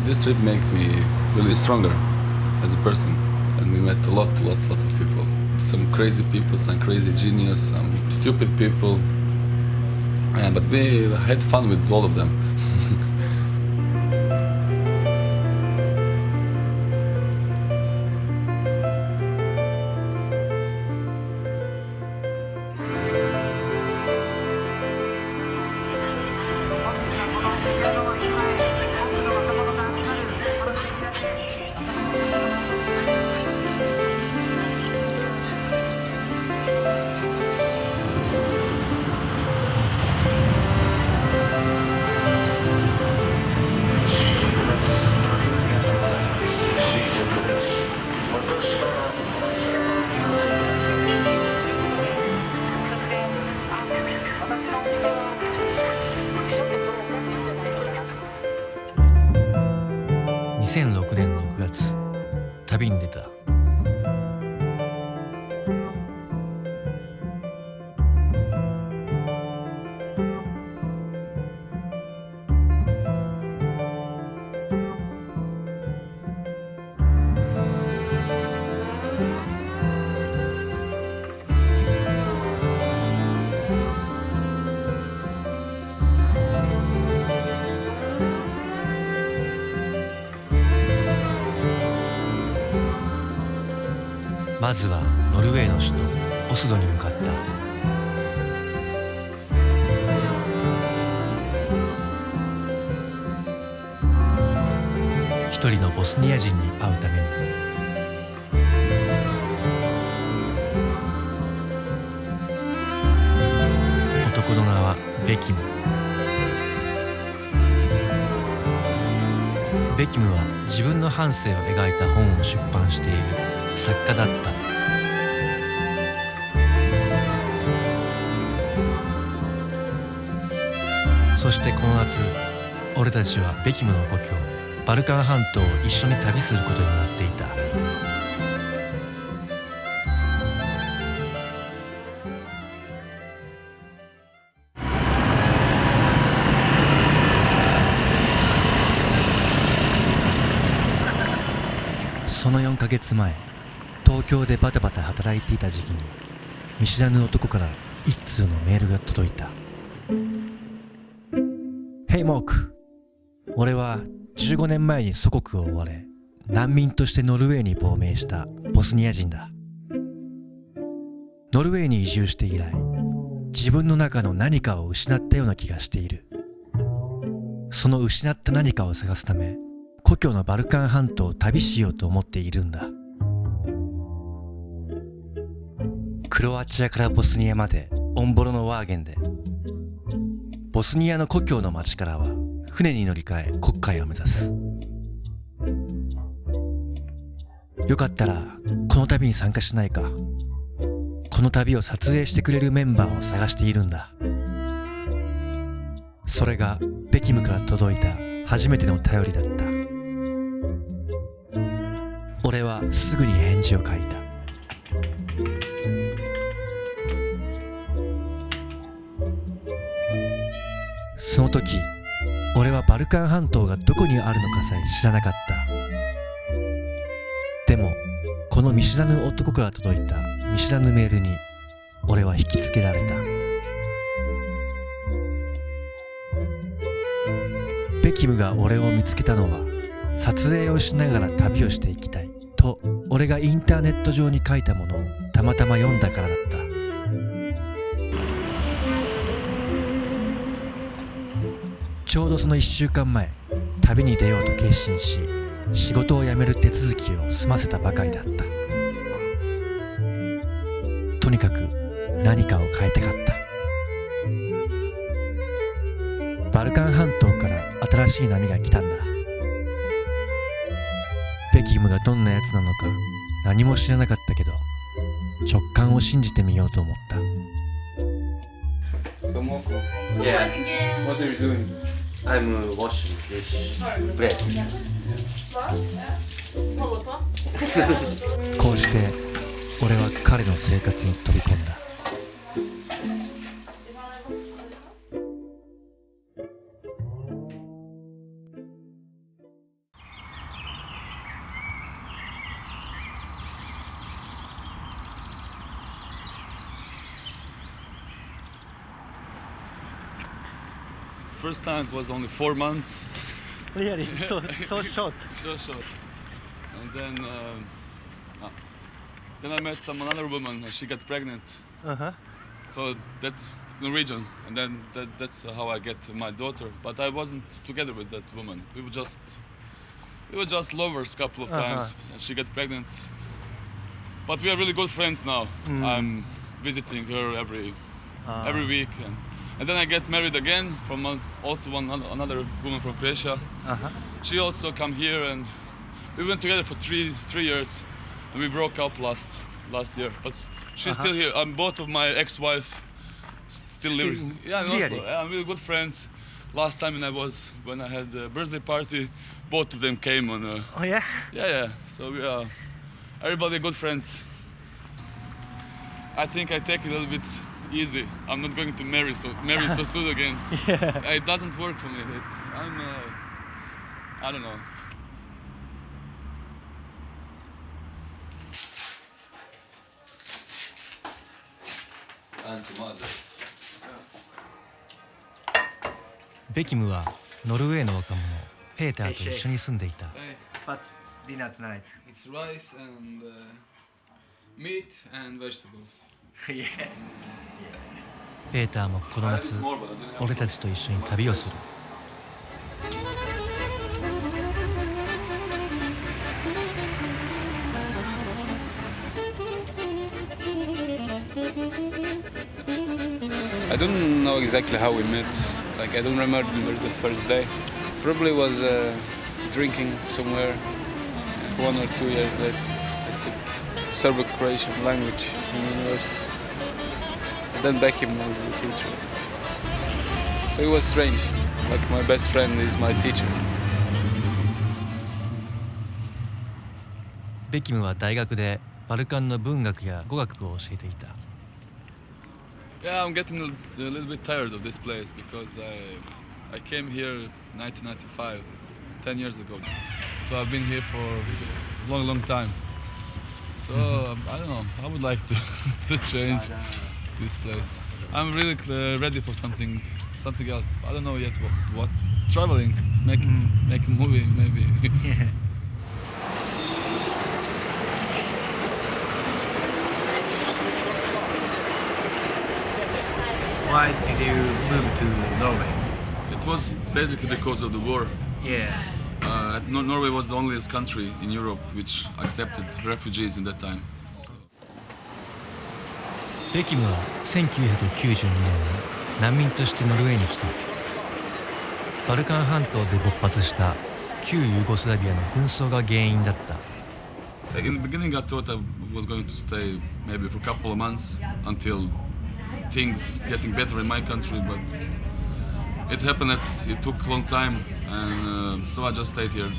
this trip made me really stronger as a person, and we met a lot of people. Some crazy people, some crazy genius, some stupid people, but we had fun with all of them. 2006年6月、旅に出た。まずはノルウェーの首都オスロに向かった。一人のボスニア人に会うために。男の名はベキム。ベキムは自分の半生を描いた本を出版している作家だった。そしてこの夏、俺たちはベキムの故郷バルカン半島を一緒に旅することになっていた。その4ヶ月前、東京でバタバタ働いていた時期に見知らぬ男から一通のメールが届いた。Hey Moku、俺は15年前に祖国を追われ難民としてノルウェーに亡命したボスニア人だ。ノルウェーに移住して以来、自分の中の何かを失ったような気がしている。その失った何かを探すため、故郷のバルカン半島を旅しようと思っているんだ。クロアチアからボスニアまでオンボロのワーゲンで、ボスニアの故郷の町からは船に乗り換え国会を目指す。よかったらこの旅に参加しないか。この旅を撮影してくれるメンバーを探しているんだ。それがベキムから届いた初めての頼りだった。俺はすぐに返事を書いた。その時、俺はバルカン半島がどこにあるのかさえ知らなかった。でも、この見知らぬ男から届いた見知らぬメールに、俺は引きつけられた。ベキムが俺を見つけたのは、撮影をしながら旅をしていきたいと、俺がインターネット上に書いたものをたまたま読んだからだった。ちょうどその1週間前、旅に出ようと決心し、仕事を辞める手続きを済ませたばかりだった。とにかく何かを変えたかった。バルカン半島から新しい波が来たんだ。ベキムがどんなやつなのか何も知らなかったけど、直感を信じてみようと思った。So Moku, Yeah, what are you doing? I'm washing this bread. こうして俺は彼の生活に飛び込んだ。first time it was only 4 months. Really? So short. Sure. And then I met another woman and she got pregnant. So that's Norwegian, and then that's how I get my daughter. But I wasn't together with that woman. We were just lovers a couple of times. And she got pregnant. But we are really good friends now. I'm visiting her every week, and then I get married again from another woman from Croatia. She also come here, and we went together for three years, and we broke up last year. But she's still here. Both of my ex-wife still living. Yeah, really? Yeah, we're good friends. Last time when I had the birthday party, both of them came on. Oh yeah? Yeah. So we are everybody good friends. I think I take it a little bit easy. I'm not going to marry so soon again. Yeah. It doesn't work for me. I don't know. And mother. ベキムはノルウェーの若者ペーターと一緒に住んでいた。 But dinner tonight. It's rice and meat and vegetables. Yeah. ペーターもこの夏俺たちと一緒に旅をする。I don't know exactly how we met. Like I don't remember the first day. Probably was drinking somewhere. 1 or 2 years later, I took Serbo-Croatian language in university. Then Bekim was the teacher. So it was strange. Like my best friend is my teacher. ベキムは大学でバルカンの文学や語学を教えていた。Yeah, I'm getting a little bit tired of this place because I came here in 1995. It's 10 years ago. So I've been here for a long time. So I don't know. I would like to change this place. I'm really ready for something else. I don't know yet what. Traveling, make a movie maybe. Yeah. Why did you move to Norway? It was basically because of the war. Yeah. Norway was the only country in Europe which accepted refugees in that time. ベキムは1992年に難民としてノルウェーに来た。バルカン半島で勃発した旧ユーゴスラビアの紛争が原因だった。In the beginning, I thought I was going to stay maybe for a couple of months until things getting better in my country, but it happened that it took a long time, and so I just stayed here.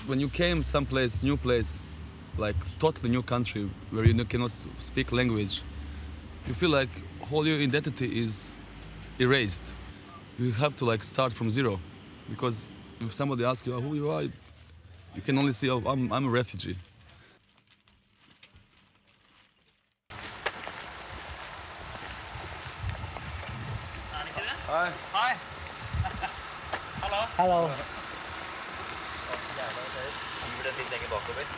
When you came someplace, new place, like totally new country where you cannot speak language, you feel like whole your identity is erased. You have to like start from zero, because if somebody asks you who you are, you can only say, "Oh, I'm a refugee." Hi. Hi. Hello.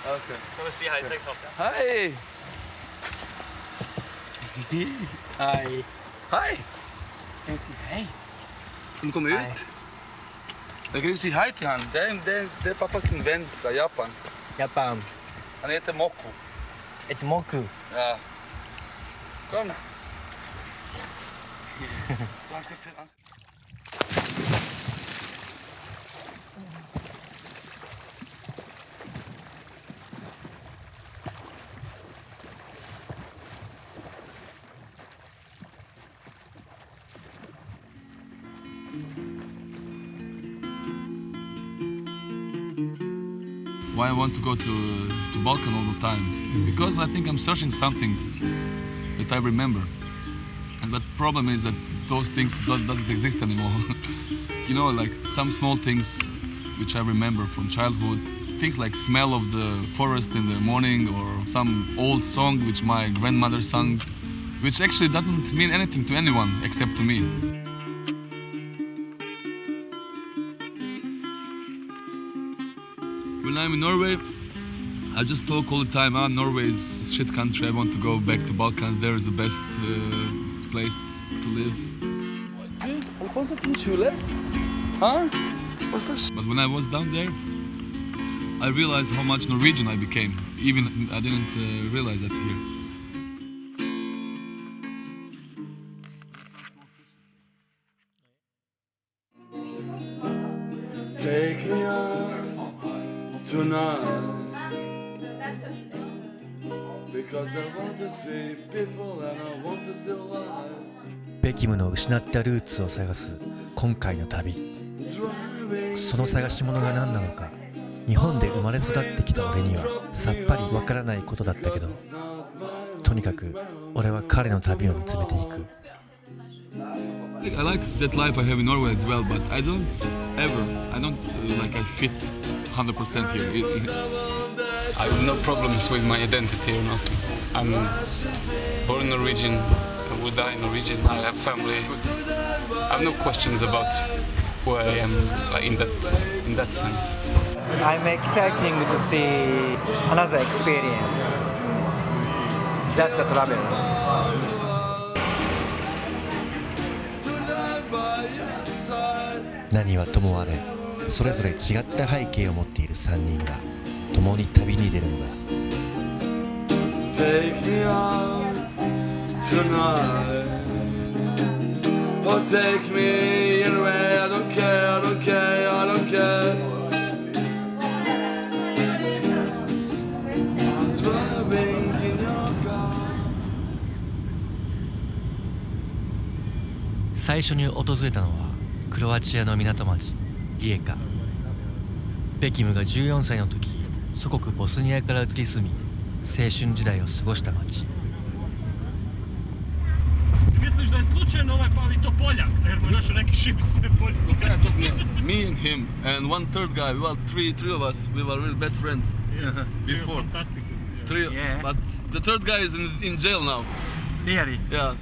Okay. Kan du si hei til kamera? Hi. Hei. Hi. Kan du si hei? Kan du komme ut? Da kan du si hei til han. Det er pappas venn fra Japan. Japan. Han heter Moku. Et Moku. Ja. Kom. Så han skal... Why I want to go to Balkan all the time? Because I think I'm searching something that I remember, and the problem is that those things doesn't exist anymore. You know, like some small things which I remember from childhood, things like smell of the forest in the morning or some old song which my grandmother sang, which actually doesn't mean anything to anyone except to me. When I'm in Norway, I just talk all the time, Norway is a shit country, I want to go back to Balkans, there is the best place to live. But when I was down there, I realized how much Norwegian I became. Even I didn't realize that here. Take me out tonight, because I want to see people and I want to still alive. ベキムの失ったルーツを探す今回の旅。その探し物が何なのか、日本で生まれ育ってきた俺にはさっぱりわからないことだったけど、とにかく俺は彼の旅を見つめていく。I like that life I have in Norway as well, but I don't like I fit 100% here. I have no problems with my identity or nothing. I'm born Norwegian, I will die Norwegian, I have family. I have no questions about who I am in that sense. I'm exciting to see another experience. That's a travel. 何はともあれ、それぞれ違った背景を持っている3人が共に旅に出るのだ。Take me out tonight, or take me anywhere. I don't care, I don't care, I don't care. Just driving in your car. 最初に訪れたのはクロアチアの港町リエカ。ベキムが14歳の時、祖国ボスニアから移り住み、青春時代を過ごした町。Misliš da je slučajno ovaj pali to Poljak, jer mu je našao neki šibic poljsko? Yeah, I told me and him and one third guy. Well, three of us. We were really best friends before. Fantastic. Three, Yeah. but the third guy is in jail now. Really? Yeah.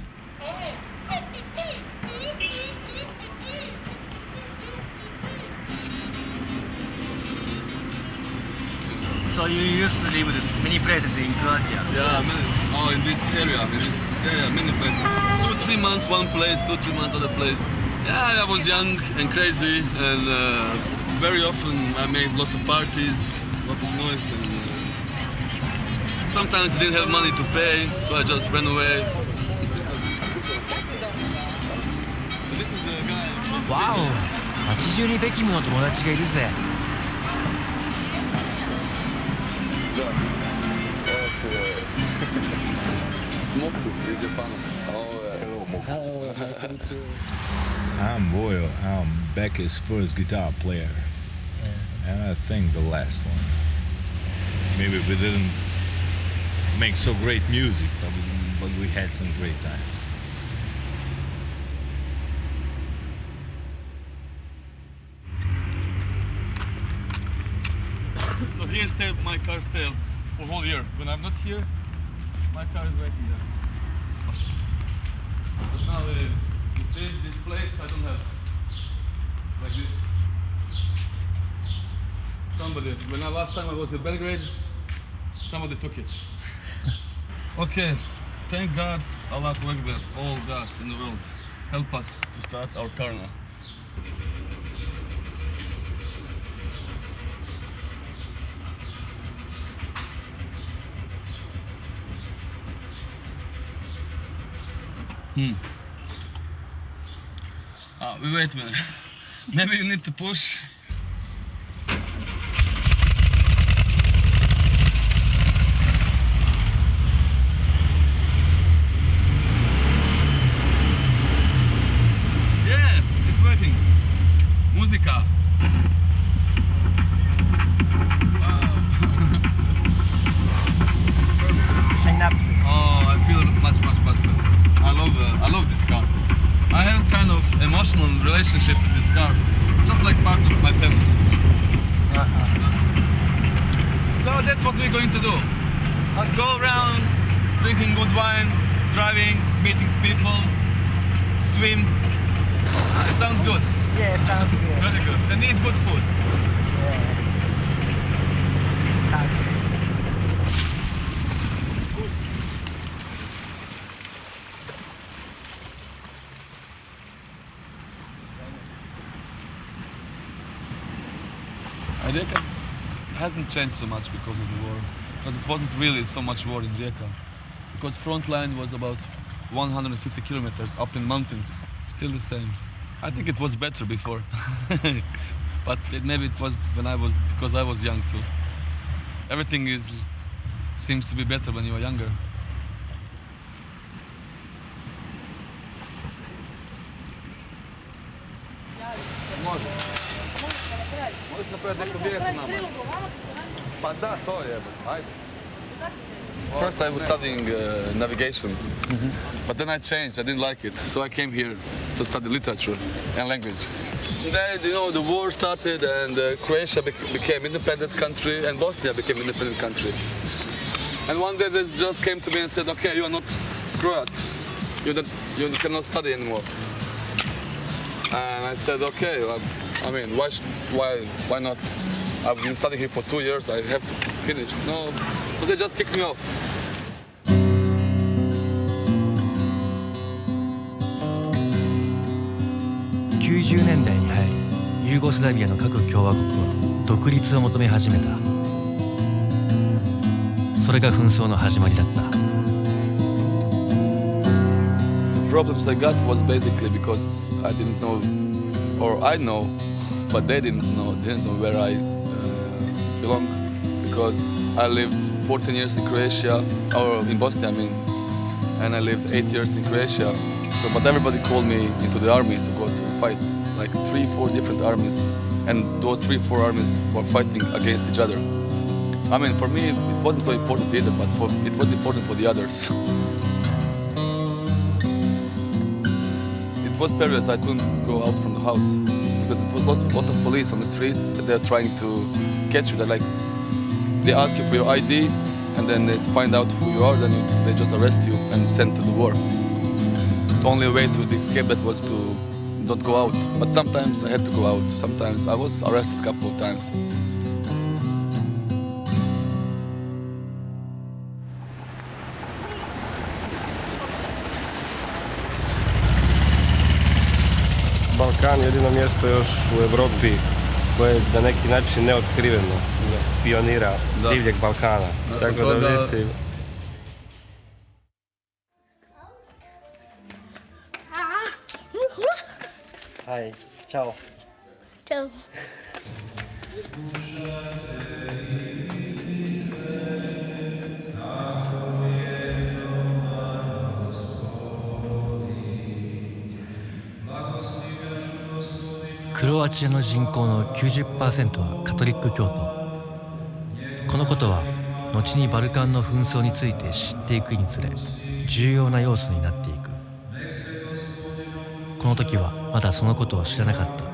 So you used to live in many places in Croatia? Yeah, in this area, many places. 2-3 months one place, 2-3 months other place. Yeah, I was young and crazy, and very often I made lots of parties, lot of noise, and sometimes I didn't have money to pay, so I just ran away. This is the guy. わお、街中にベキムの友達がいるぜ。Moku is a fan. I'm Boyle. I'm Becky's first guitar player. And I think the last one. Maybe we didn't make so great music, but we had some great times. So here's my car's tail for whole year. When I'm not here, my car is right here. But now, you see, this place I don't have. Like this. Somebody, last time I was in Belgrade, somebody took it. Okay, thank God, Allah Akbar, all gods in the world help us to start our car now. Wait a minute. Maybe you need to push. Yeah, it's working. Musica. Wow. Oh, I feel much better. I love this car. I have kind of emotional relationship with this car, just like part of my that's what we're going to do. I'll go around drinking good wine, driving, meeting people, swim. It sounds good. Yeah, sounds good. Really good. And eat good food. Yeah. I reckon it hasn't changed so much because of the war. Because it wasn't really so much war in Rijeka. Because front line was about 150 kilometers up in mountains. Still the same. I think it was better before. But maybe it was because I was young too. Everything seems to be better when you are younger. Možeš napraviti neku vijest nama? Pa da, to je, ajde. First I was studying navigation, but then I changed, I didn't like it. So I came here to study literature and language. Then, the war started and Croatia became independent country and Bosnia became independent country. And one day they just came to me and said, okay, you are not Croat, you cannot study anymore. And I said, okay, I mean, why not? I've been studying here for 2 years, I have to finish. No, so they just kicked me off. 90年代に入り、ユーゴスラビアの各共和国は独立を求め始めた。それが紛争の始まりだった。The problems I got was basically because I didn't know, or I know, but they didn't know where I belong. Because I lived 14 years in Croatia, or in Bosnia I mean, and I lived 8 years in Croatia. So, but everybody called me into the army to go to fight, like 3-4 different armies, and those 3-4 armies were fighting against each other. I mean, for me, it wasn't so important either, but it was important for the others. It was periods I couldn't go out from the house because it was a lot of police on the streets. They're trying to catch you. They ask you for your ID, and then they find out who you are. Then they just arrest you and send to the war. The only way to escape that was to not go out. But sometimes I had to go out. Sometimes I was arrested a couple of times. Balkan je jedino mjesto još u Europi koje je na neki način neotkriveno, pionira divljeg Balkana. Tako da mislim... Hej, čao. Čao.クロアチアの人口の 90% はカトリック教徒。このことは後にバルカンの紛争について知っていくにつれ重要な要素になっていく。この時はまだそのことを知らなかった。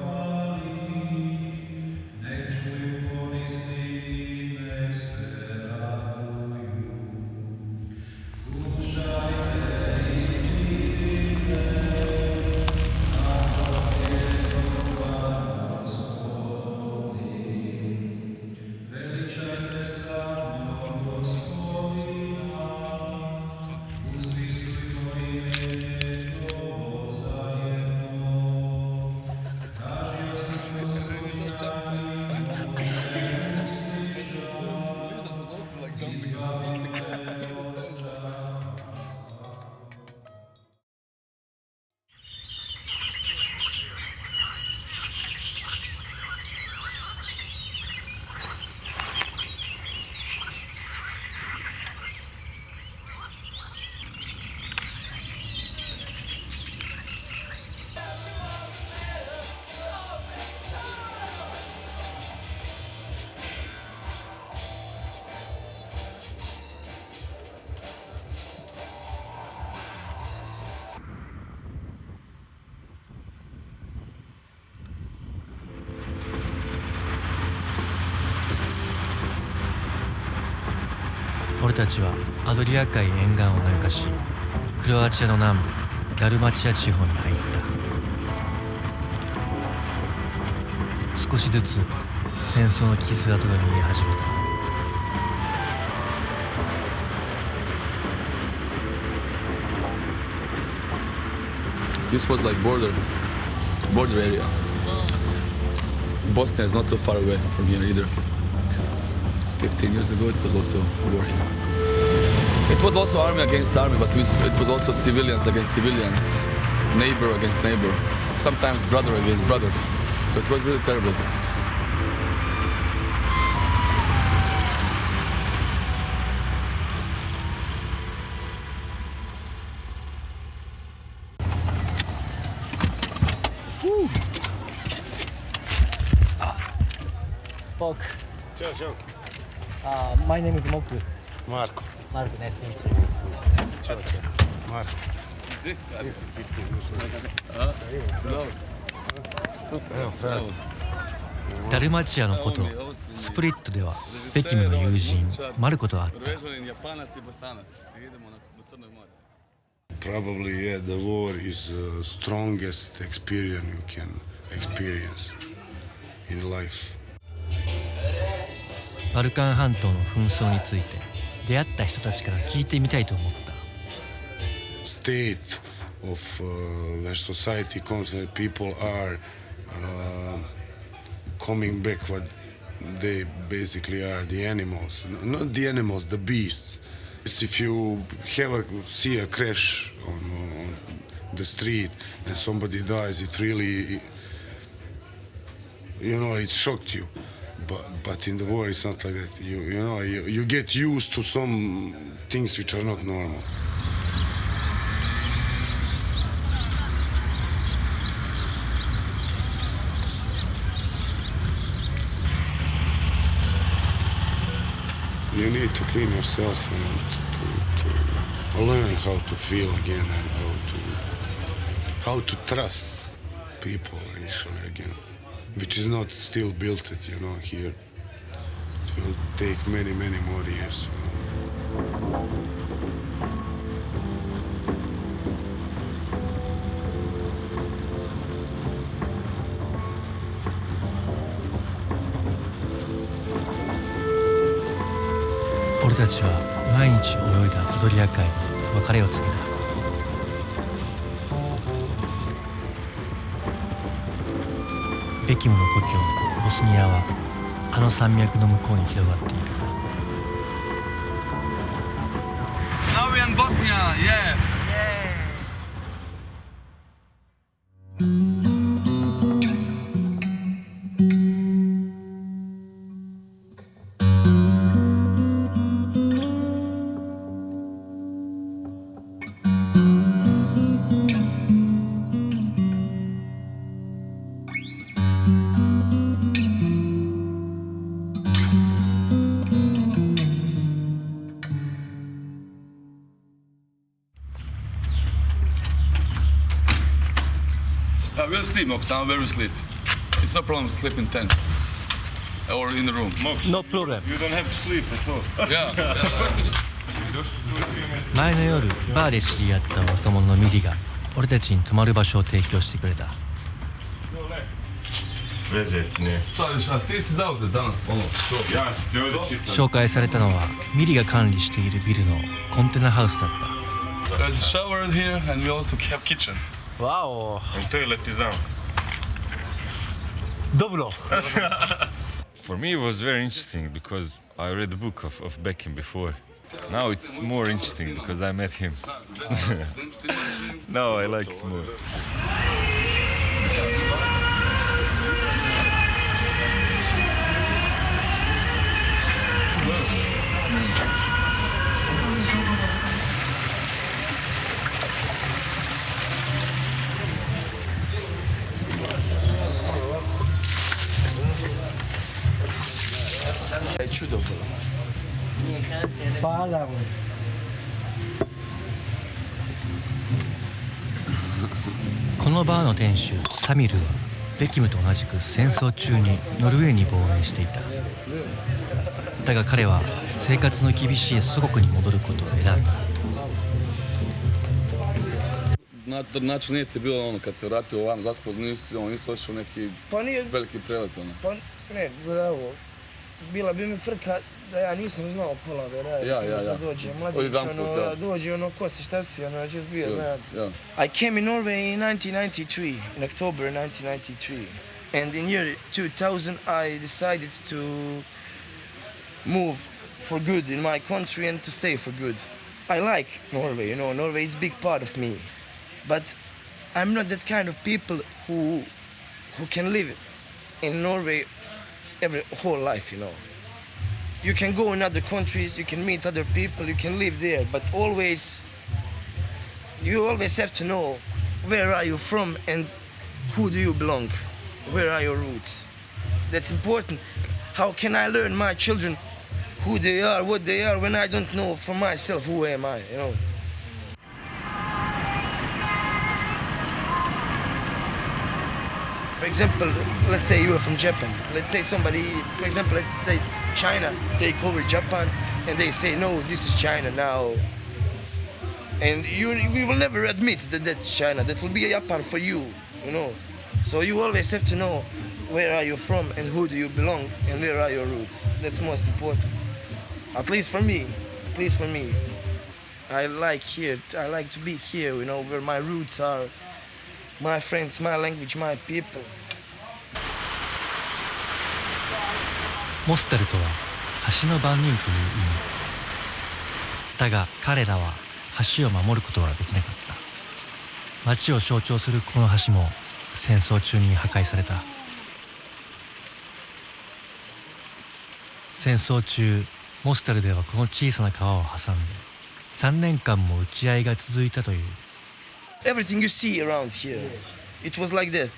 俺たちはアドリア海沿岸を南下し、クロアチアの南部ダルマチア地方に入った。少しずつ戦争の傷跡が見え始めた。This was like border area. Bosnia is not so far away from here either. 15 years ago, it was also war here. It was also army against army, but it was also civilians against civilians, neighbor against neighbor, sometimes brother against brother. So it was really terrible. Bok. Ciao, ciao. My name is Moku. Marko. Marko, nice to meet you. Ciao, ciao. Marko. This Pičke Evo, Fred. ダルマチアのことスプリットではベキムの友人マルコと会った。 Probably, yeah, the war is the strongest experience you can experience in life. バルカン半島の紛争について出会った人たちから聞いてみたいと思った。 State of where society comes and people are coming back what they basically are, the animals, not the animals, the beasts. If you see a crash on the street and somebody dies, it really, it shocked you. But in the war, it's not like that. You get used to some things which are not normal. You need to clean yourself and to learn how to feel again and how to trust people actually again, which is not still built it, here. It will take many more years.「俺たちは毎日泳いだアドリア海に別れを告げた。ベキムの故郷ボスニアはあの山脈の向こうに広がっている。 Now we're in Bosnia, yeah. We'll sleep, Mox. I'm very sleep. It's no problem to sleep in tent or in the room. No problem. You don't have to sleep at all. Yeah. 前の夜バーで知り合った若者のミリが俺たちに泊まる場所を提供してくれた。 紹介されたのはミリが管理しているビルのコンテナハウスだった。 There's a shower here and we also have kitchen. Wow. And toilet is down. Dobro. For me, it was very interesting because I read the book of Bekim before. Now it's more interesting because I met him. Now I like it more. Čudo. Hvala. このバーの店主サミルはベキムと同じく戦争中にノルウェーに亡命していた。だが彼は生活の厳しい祖国に戻ることを選んだ。Znači nije ti bilo ono kad se vratio ovam, zašto nisi išao neki veliki prelaz ono? Pa ne, bravo. Bila bi mi frka da ja nisam znao pola da radim. Da sad dođe mladić, dođe ko si, šta si, just be a man. I came in Norway in 1993, in October 1993. And in year 2000 I decided to move for good in my country and to stay for good. I like Norway, Norway is a big part of me. But I'm not that kind of people who can live in Norway whole life, You can go in other countries, you can meet other people, you can live there, but you always have to know where are you from and who do you belong, where are your roots. That's important. How can I learn my children who they are, what they are, when I don't know for myself who am I, For example, let's say you are from Japan. Let's say somebody, for example, let's say China take over Japan and they say, no, this is China now. And we will never admit that that's China. That will be Japan for you, So you always have to know where are you from and who do you belong and where are your roots. That's most important. At least for me. I like to be here, where my roots are. My friends, my language, my people. モステルとは橋の番人という意味。だが彼らは橋を守ることはできなかった。町を象徴するこの橋も戦争中に破壊された。戦争中、モステルではこの小さな川を挟んで3年間も撃ち合いが続いたという。Everything you see around here, it was like that,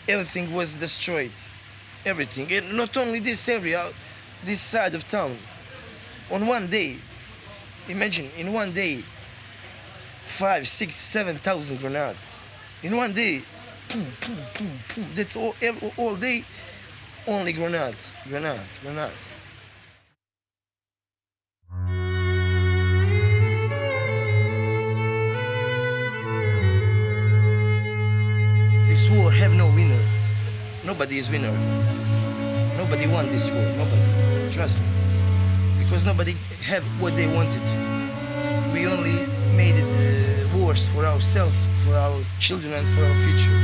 Everything was destroyed. Everything. And not only this area, this side of town. On one day, imagine, in one day, 5, 6, 7,000 grenades. In one day, boom, boom, boom, boom. That's all day, only grenades. This war have no winner. Nobody is winner. Nobody won this war. Nobody. Trust me. Because nobody have what they wanted. We only made it wars for ourselves, for our children and for our future.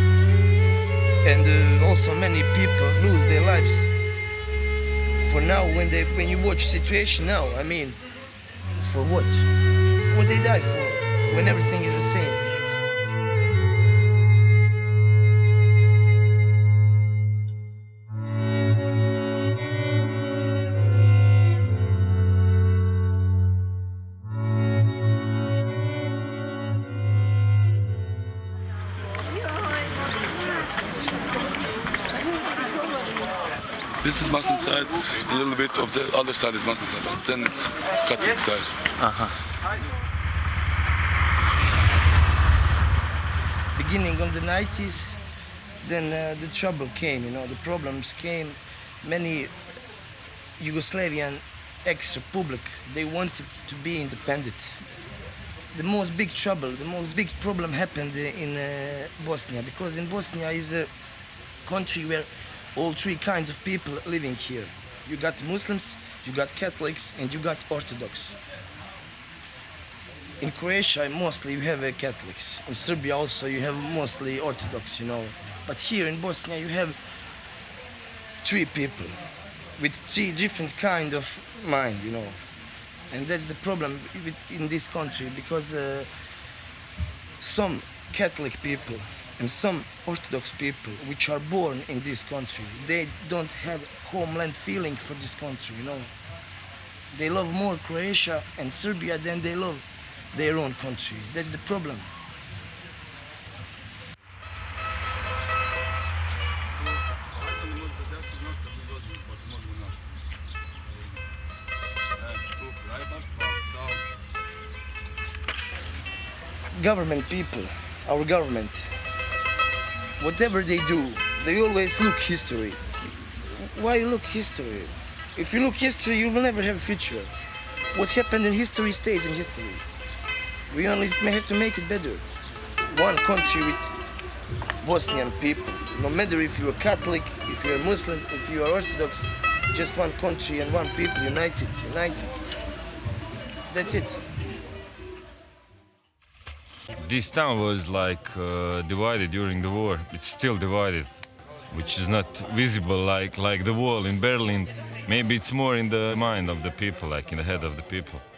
And also many people lose their lives. For now, when you watch situation now, for what? What they die for? When everything is the same. This is Muslim side, a little bit of the other side is Muslim side, then it's Catholic side. Beginning of the 90s, then the trouble came, the problems came. Many Yugoslavian ex-republic, they wanted to be independent. The most big problem happened in Bosnia, because in Bosnia is a country where all three kinds of people living here. You got Muslims, you got Catholics, and you got Orthodox. In Croatia, mostly you have Catholics. In Serbia also you have mostly Orthodox, But here in Bosnia you have three people with three different kind of mind, And that's the problem in this country, because some Catholic people and some Orthodox people which are born in this country, they don't have homeland feeling for this country, They love more Croatia and Serbia than they love their own country. That's the problem. Government people, our government, whatever they do, they always look history. Why look history? If you look history, you will never have a future. What happened in history stays in history. We only may have to make it better. One country with Bosnian people. No matter if you're Catholic, if you're Muslim, if you are Orthodox, just one country and one people, united. That's it. This town was like divided during the war. It's still divided, which is not visible like the wall in Berlin. Maybe it's more in the mind of the people, like in the head of the people. "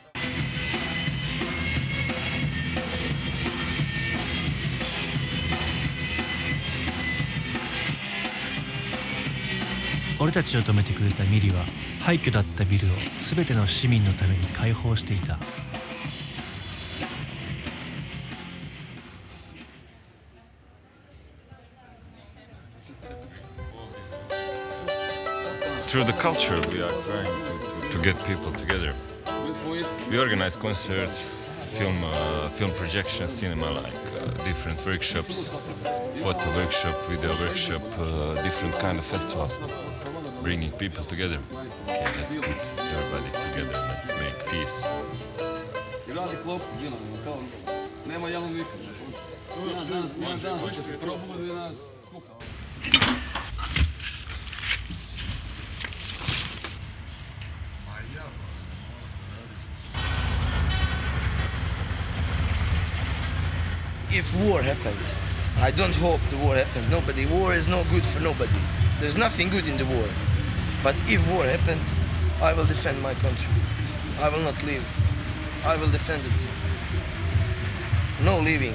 俺たちを止めてくれたミリは廃墟だったビルを全ての市民のために開放していた。Through the culture, we are trying to get people together. We organize concerts, film projections, cinema, like different workshops, photo workshop, video workshop, different kind of festivals, bringing people together. Okay, let's put everybody together. Let's make peace. If war happened, I don't hope the war happened. War is no good for nobody. There's nothing good in the war. But if war happened, I will defend my country. I will not leave. I will defend it. No leaving.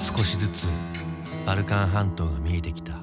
少しずつバルカン半島が見えてきた。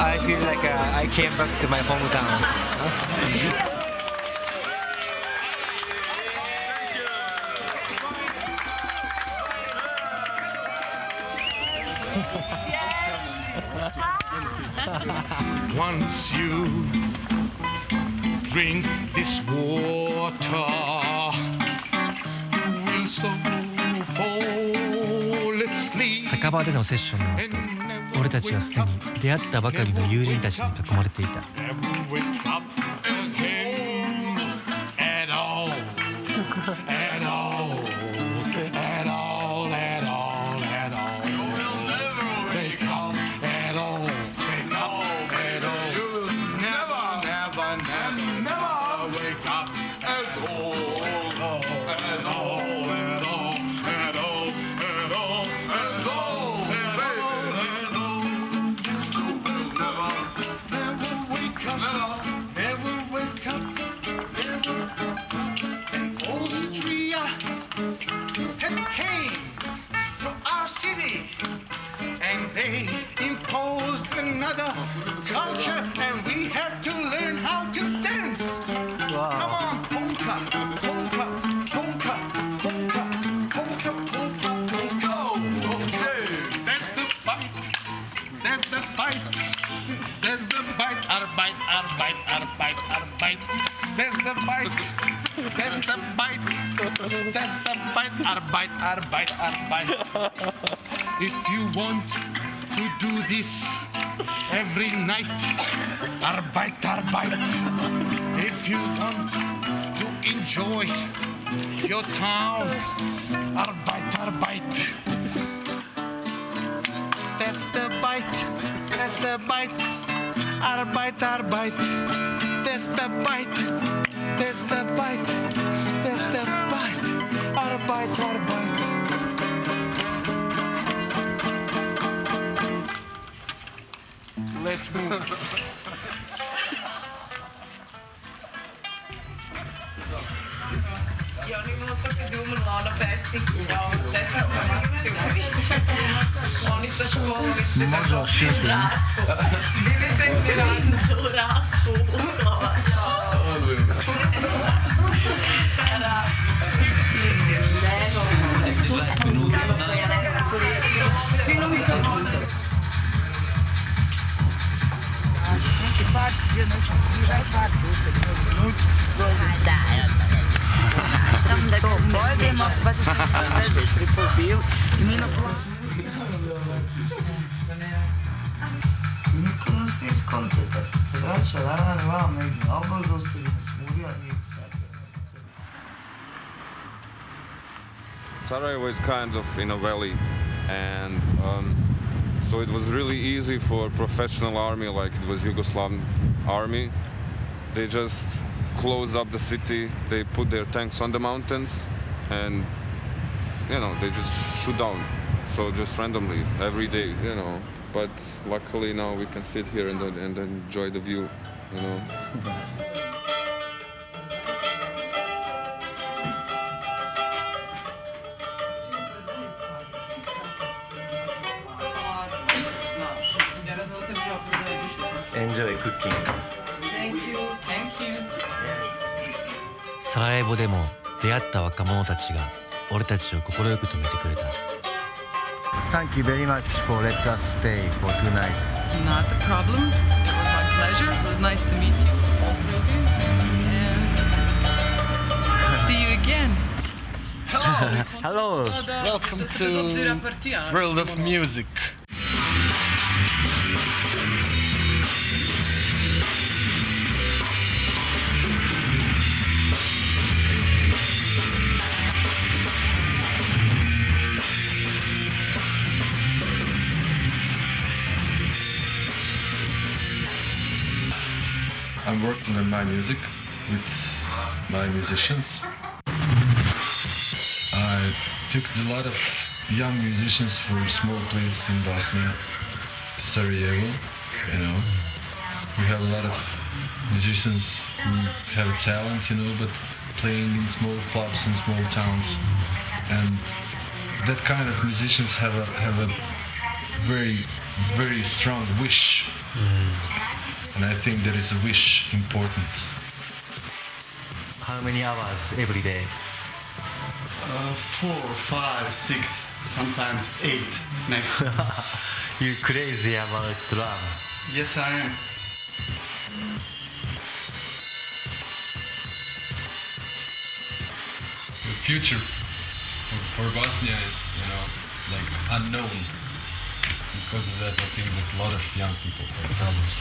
I feel like I came back to my hometown. Once you drink this water, you will so fall asleep. 酒場でのセッションの後、俺たちはすでに出会ったばかりの友人たちに囲まれていた。Culture, and we have to learn how to dance. Wow. Come on, polka, polka, polka, polka, polka, polka, polka. Okay, that's the fight. That's the fight. That's the bite. Arbeit, arbeit, arbeit, arbeit. That's the bite. That's the bite. That's the bite. Arbeit, arbeit, arbeit. If you want to do this every night. Arbeit, Arbeit. If you want to enjoy your town, Arbeit, Arbeit. That's the bite, that's the bite. Arbeit, Arbeit. That's the bite, that's the bite, that's the bite. Arbeit, Arbeit. Let's move. Ja, niin mulla on tosi dummalla on nopeasti. Ja tässä on monissa skoolissa. Možda šetim. Bili se mi ranzura kuulova. Sada. Tu sei un Tam da pojedemo, pa ću se sve tripobiju i mi na Niko nas nije skontao, kad smo se vraćali, naravno vam negdje na obal, zaustavili nas Murija, nije Sarajevo is kind of in a valley, and so it was really easy for professional army like it was Yugoslav army. They just closed up the city, they put their tanks on the mountains, and they just shoot down. So just randomly, every day, But luckily now we can sit here and enjoy the view, Enjoy cooking. Thank you, thank you. サラエボでも出会った若者たちが俺たちを快く止めてくれた。Thank you very much for let us stay for tonight. It's not a problem. It was my pleasure. It was nice to meet you, all three of you. And see you again. Hello. Hello. Welcome to World of Music. I'm working on my music with my musicians. I took a lot of young musicians from small places in Bosnia, Sarajevo, We have a lot of musicians who have a talent, but playing in small clubs in small towns. And that kind of musicians have a very, very strong wish. And I think that is a wish important. How many hours every day? 4, 5, 6, sometimes 8 next. You crazy about drum? Yes, I am. The future for Bosnia is, unknown. Because of that, I think that a lot of young people have problems.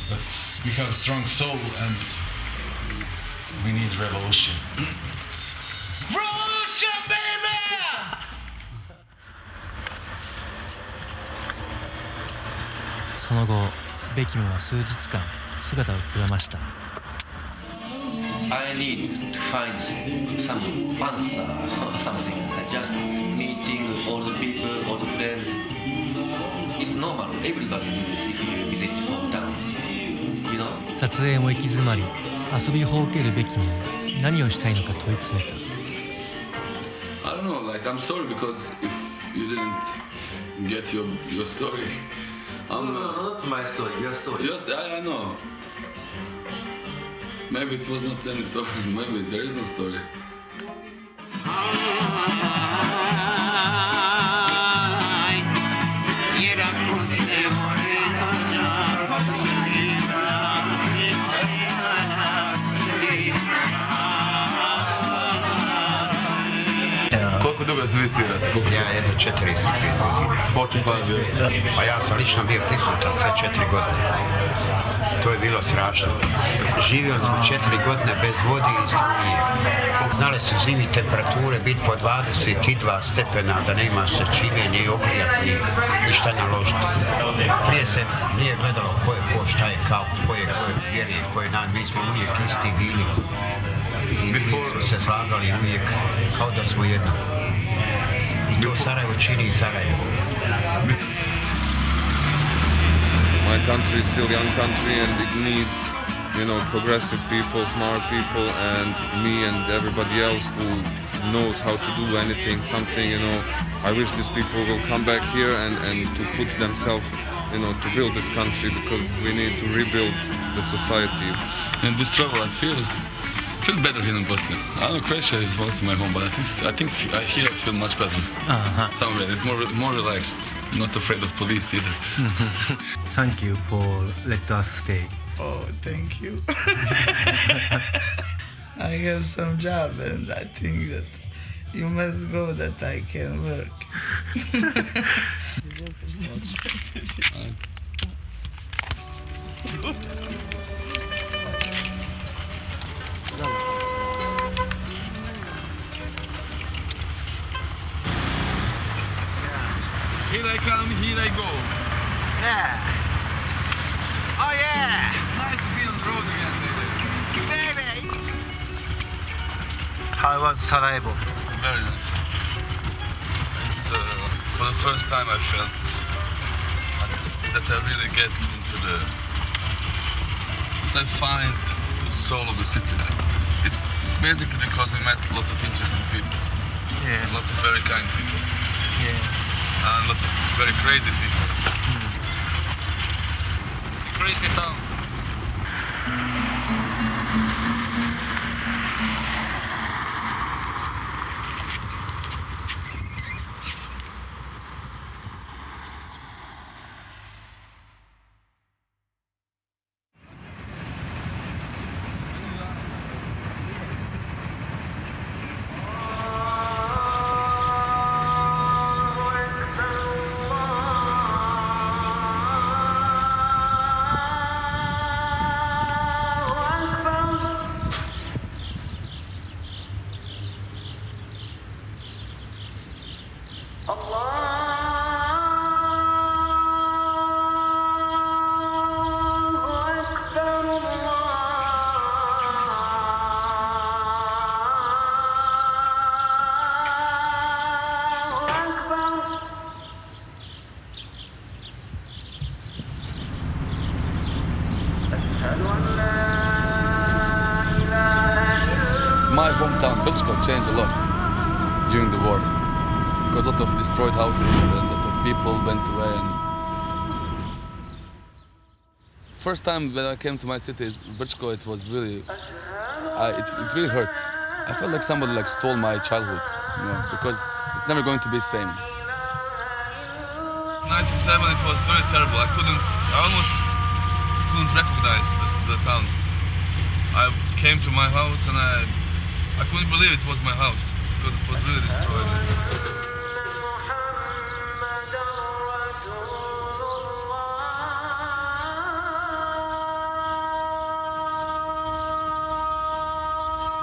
But we have a strong soul and we need revolution. Revolution, baby! その後ベキムは数日間姿をくらました。 I need to find some answer or something. Just meeting all the people, all the friends. It's normal. Everybody do this if you visit hometown.撮影も行き詰まり遊びほうけるベキムに何をしたいのか問い詰めた。 I don't know, I'm sorry because if you didn't get your story. No, not my story, your story. I know. Maybe it was not any story, maybe there is no story. vi svirate? Ja jedno 45 godina. 45 years. Pa ja sam lično bio prisutan sve 4 godine. To je bilo strašno. Živjeli smo 4 godine bez vode i struje. Znale su zimi temperature biti po 22 stepena, da nema se čime ni ogrijati, ni šta naložiti. Prije se nije gledalo ko je ko, šta je kao, ko je vjeri, ko je mi smo uvijek isti bili. I mi smo se slagali uvijek kao da smo jedno. I to Sarajevo čini Sarajevo. My country is still a young country and it needs, progressive people, smart people, and me and everybody else who knows how to do anything, something, I wish these people will come back here and to put themselves, to build this country, because we need to rebuild the society. In this travel I feel better here in Bosnia. I know Croatia is also my home, but at least I think here I feel much better. Somewhere, it's more relaxed, not afraid of police either. Thank you for letting us stay. Oh, thank you. I have some job and I think that you must go that I can work. Here I come, here I go. Yeah. Oh yeah. It's nice to be on the road again, baby. How was Sarajevo? Very nice. It's for the first time I felt that I really get into I find the soul of the city. It's basically because we met a lot of interesting people. Yeah. A lot of very kind people. Yeah. And a lot of very crazy people. It's a crazy town. My hometown, Brčko, changed a lot during the war because a lot of destroyed houses and a lot of people went away. And first time when I came to my city, Brčko, it was really, it really hurt. I felt like somebody stole my childhood, because it's never going to be the same. 97, it was very terrible. I almost couldn't recognize the town. I came to my house and I couldn't believe it was my house because it was really destroyed.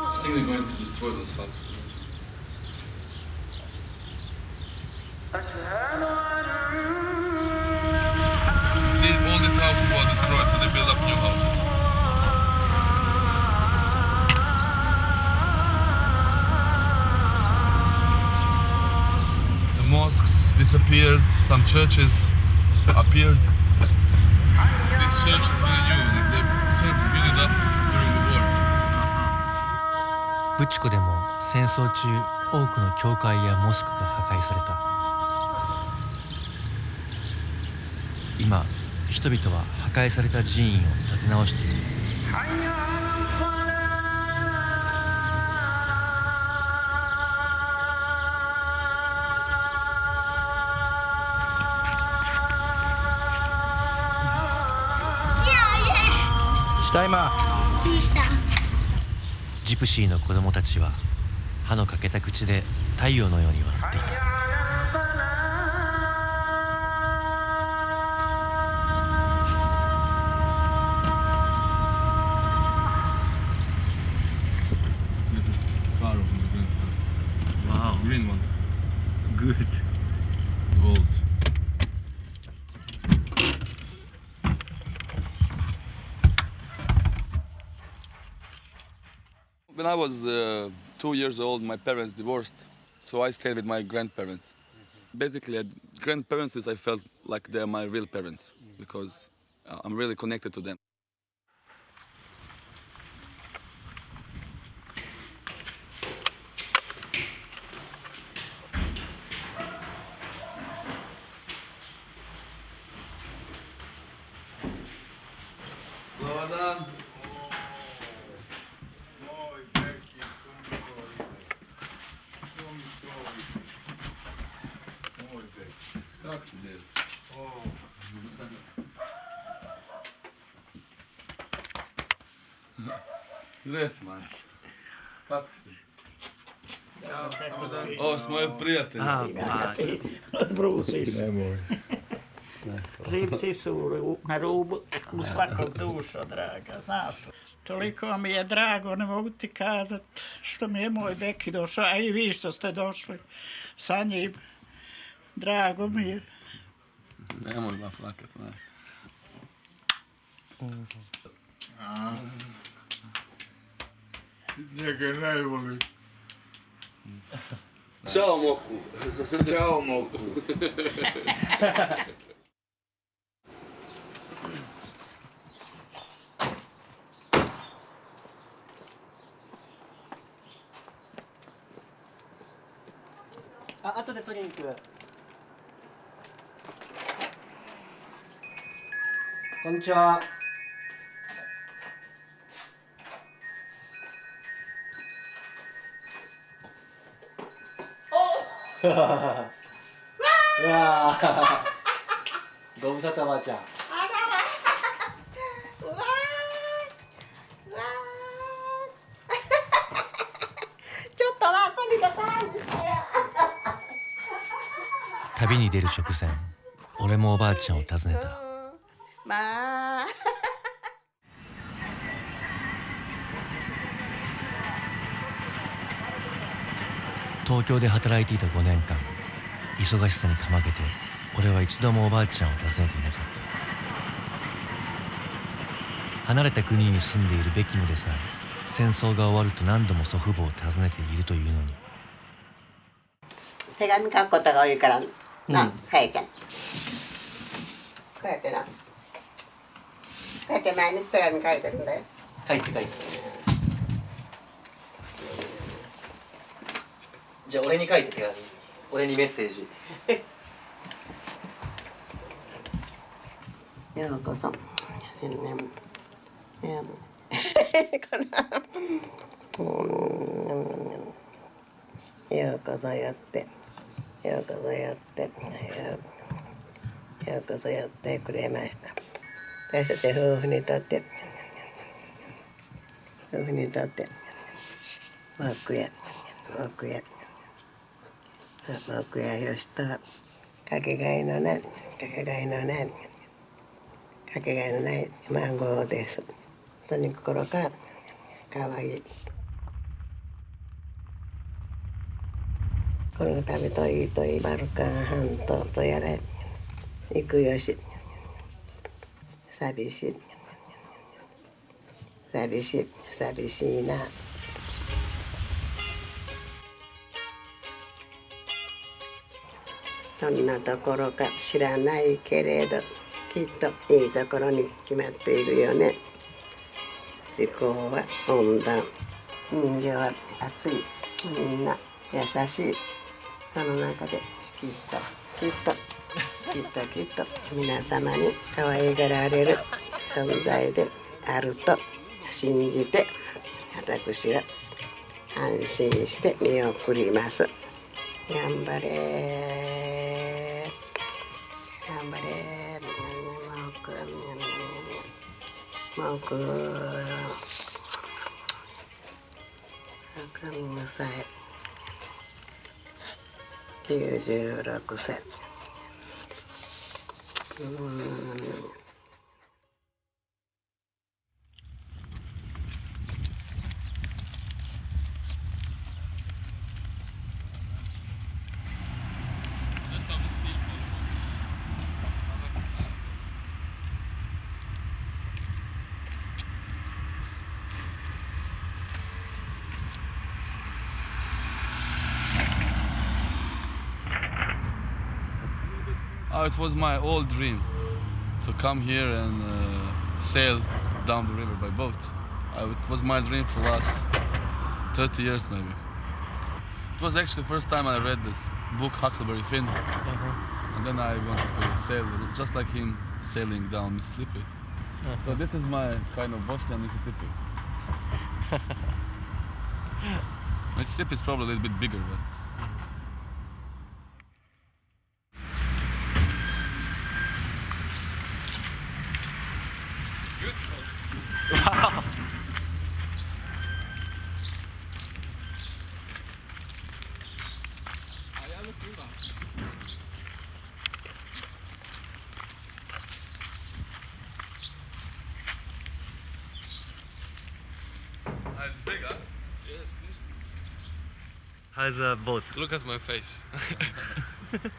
I think they're going to destroy those houses. See, all these houses were destroyed, so they built up new houses. Mosques disappeared, some churches appeared. These churches were new, the Serbs built it up during the war. ブチコでも戦争中多くの教会やモスクが破壊された。今人々は破壊された寺院を建て直している。ジプシーの子供たちは歯の欠けた口で太陽のように笑っていた。Wow. Green one. Good. Gold. When I was 2 years old, my parents divorced, so I stayed with my grandparents. Basically, grandparents, I felt like they're my real parents because I'm really connected to them. Dobar dan. Moj Beki, kako ide? Što mi to ide? Moj Beki. Kako si djel? Zres, man. Kako si? Ovo su moji prijatelji. Odbrusiš. Nemoj. Živci su na rubu u svakog duša, draga, znaš. Toliko mi je drago, ne mogu ti kazat što mi je moj Beki došao, a i vi što ste došli sa njim. Drago mi je. Nemoj ba plakat, ne. Njega najvolim. Ćao, Moku. Ćao, Moku.後で取りに行く。こんにちは。うわあ、ご無沙汰ばあちゃん。ちょっとはとにかく早くしてよ。旅に出る直前、俺もおばあちゃんを訪ねた。まあ。東京で働いていた5年間、忙しさにかまけて俺は一度もおばあちゃんを訪ねていなかった。離れた国に住んでいるベキムでさえ戦争が終わると何度も祖父母を訪ねているというのに。手紙書くことが多いからな、はやちゃん。こうやってな、こうやって毎日手紙書いてるんだよ。書いて。じゃあ俺に書いて手紙。俺にメッセージ。ようこそ。ようこそやって。ようこそやって。ようこそやってくれました。私たち夫婦にとって。木屋よしとはかけがえのない孫です。本当に心からかわいい。この旅といいバルカン半島とやら行くよし。寂しいな。どんなところか知らないけれどきっといいところに決まっているよね。時効は温暖、人情は熱い、みんな優しい。その中できっと皆様に可愛がられる存在であると信じて私は安心して見送ります。頑張れもくごめんなさい。96歳。It was my old dream to come here and sail down the river by boat. It was my dream for the last 30 years maybe. It was actually the first time I read this book, Huckleberry Finn, and then I wanted to sail just like him sailing down Mississippi. So this is my kind of Bosnia, Mississippi. Mississippi is probably a little bit bigger, but Wow. It's big, huh? Yeah, it's big. How's the boat? Look at my face. Yeah.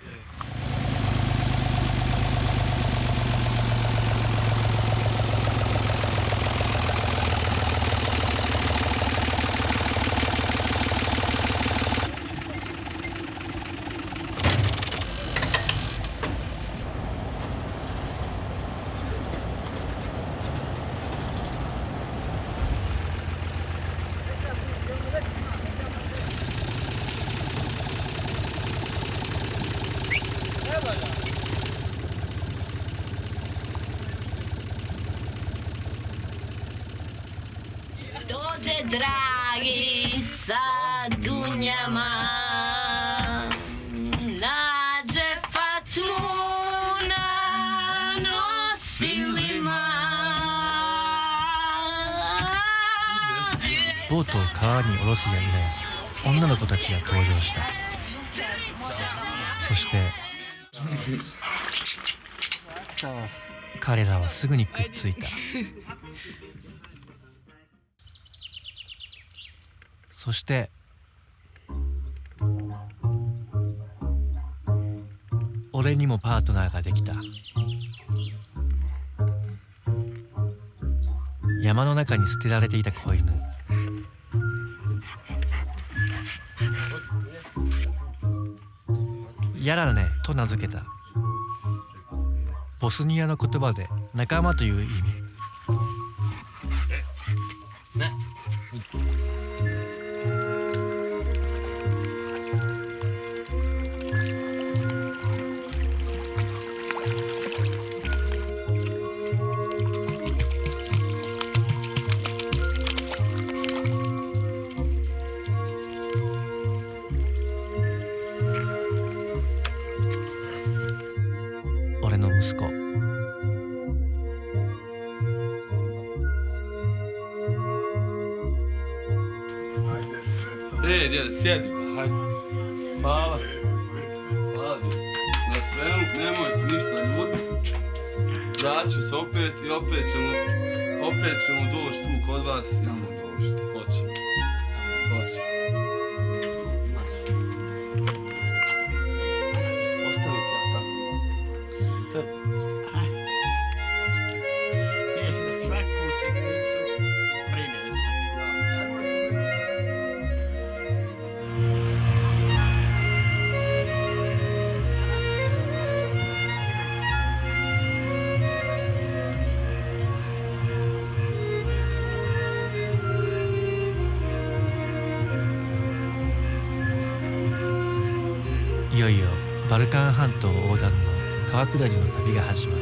Dođe dragi sa dunjama, nađe Fatmu na nosilima. ボートを川に下ろすや否や女の子たちが登場した。そして彼らはすぐにくっついた。そして俺にもパートナーができた。山の中に捨てられていた子犬。ヤラネと名付けた。ボスニアの言葉で仲間という意味。俺の息子。Sjedi, hajde. Hvala. Hvala. Na svemu, nemoj se ništa ljutiti. Vraću se opet i opet ćemo doći tu kod vas i sam doći. Hoće. Hoće. Ostavi to tako. Za svaku sitnicu brine se.いよいよバルカン半島横断の川下りの旅が始まる。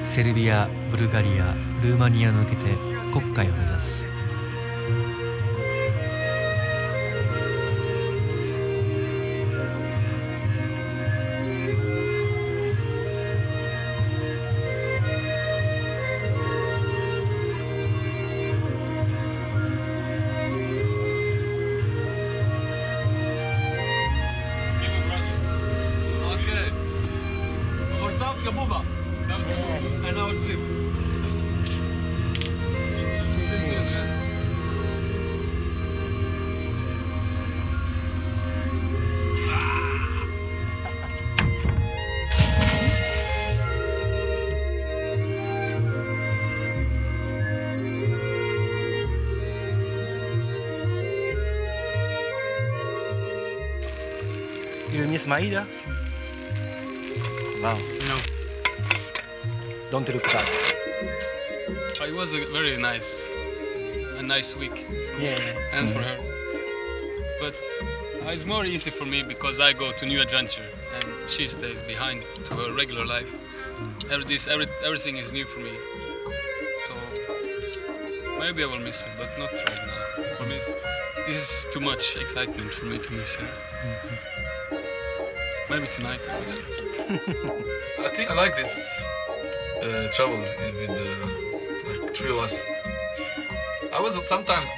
セルビア、ブルガリア、ルーマニアを抜けて黒海を目指す。Idemo You miss Maida? Wow. No. Don't look bad. It was a very nice week. Yeah. And for her. But it's more easy for me because I go to new adventure and she stays behind to her regular life. Everything is new for me. So maybe I will miss her, but not right now. For me, this is too much excitement for me to miss her. Maybe tonight I miss her. I think I like this travel with like three of us. Sometimes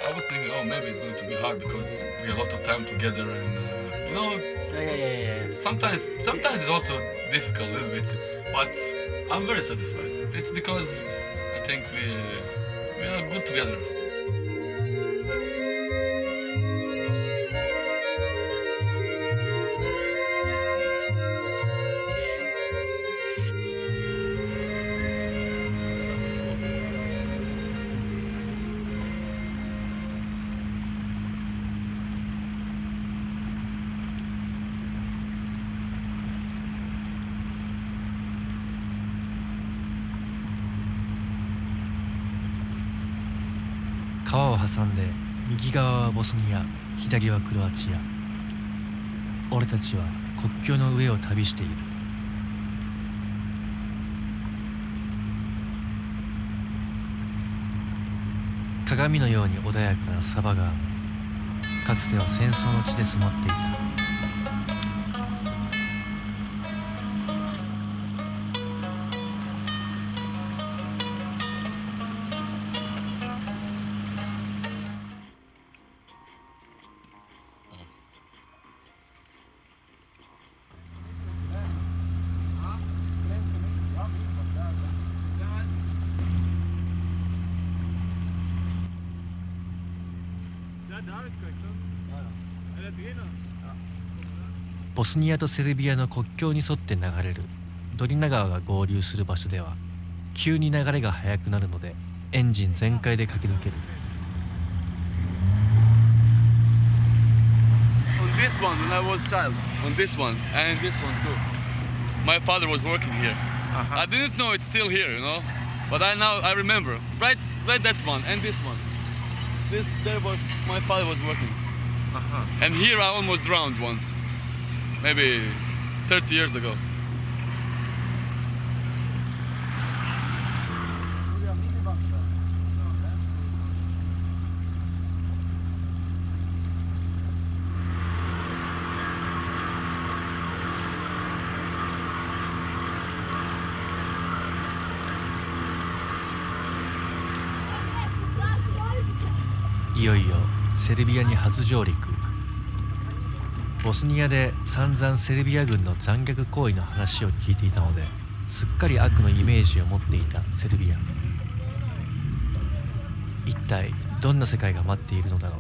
I was thinking, oh, maybe it's going to be hard because we have a lot of time together, and sometimes it's also difficult a little bit. But I'm very satisfied. It's because I think we are good together.川を挟んで右側はボスニア、左はクロアチア。俺たちは国境の上を旅している。鏡のように穏やかなサバ川もかつては戦争の地で染まっていた。ボスニアとセルビアの国境に沿って流れるドリナ川が合流する場所では急に流れが速くなるのでエンジン全開で駆け抜ける。On this one when I was a child, on this one and this one too. My father was working here. I didn't know it's still here, but I remember. Right that one and this one. There was my father was working. And here I almost drowned once. Maybe 30 years ago.いよいよセルビアに初上陸。ボスニアで散々セルビア軍の残虐行為の話を聞いていたのですっかり悪のイメージを持っていたセルビア。一体どんな世界が待っているのだろう。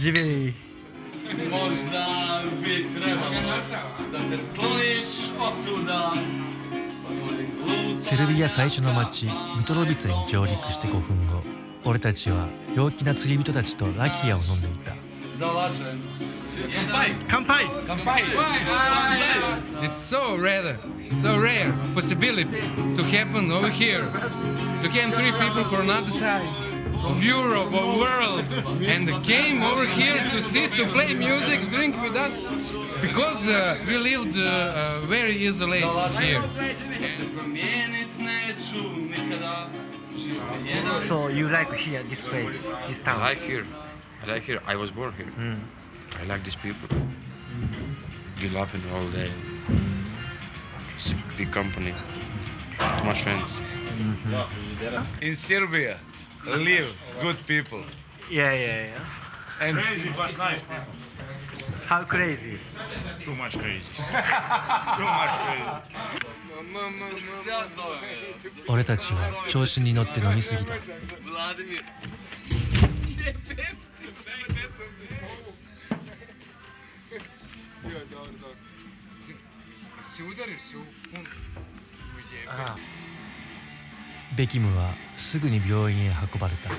ジベリMožda bi trebalo da se skloniš otuda. セルビア最初の町ミトロビツに上陸して5分後、俺たちは陽気な釣り人たちとラキアを飲んでいた。乾杯! It's so rare possibility to happen over here. To came 3 people from another side of Europe, of world, and came over here to sit, to play music, drink with us, because we lived very isolated here. So you like here, this place, this town? I like here. I was born here. I like these people. We laughing all day. It's a big company. Too much friends. In Serbia live good people. Yeah. And Crazy but nice people. How crazy? Too much crazy. Too much crazy. 俺たちは調子に乗って飲みすぎた。ベキムはすぐに病院へ運ばれた。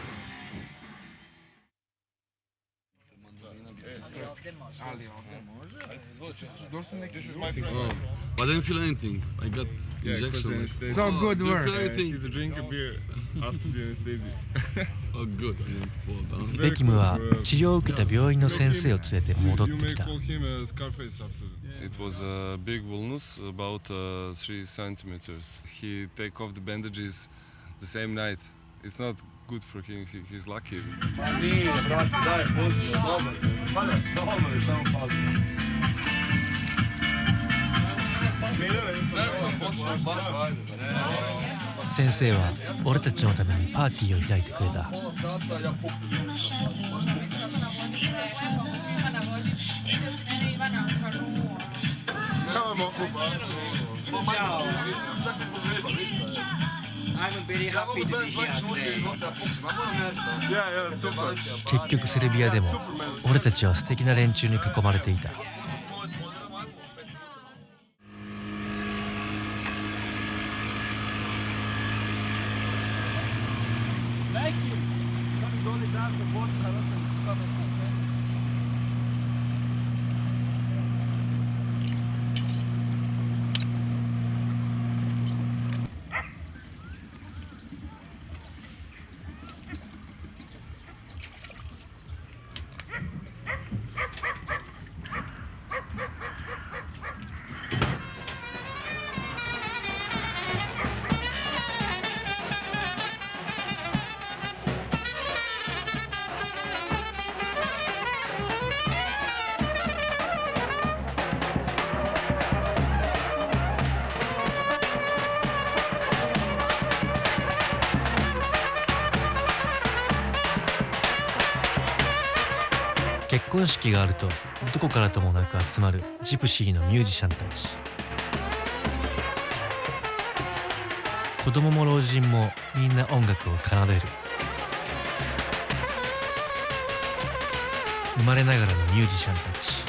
I didn't feel anything. I got injection. So good work. He's a drink a beer after the anesthesia. Oh, good. I didn't fall down. ベキムは治療を受けた病院の先生を連れて戻ってきた。It was a big illness, about 3 centimeters. He take off the bandages the same night. It's not good for him. He's lucky.「先生は俺たちのためにパーティーを開いてくれた。結局セルビアでも俺たちは素敵な連中に囲まれていた。結婚式があるとどこからともなく集まるジプシーのミュージシャンたち。子供も老人もみんな音楽を奏でる。生まれながらのミュージシャンたち。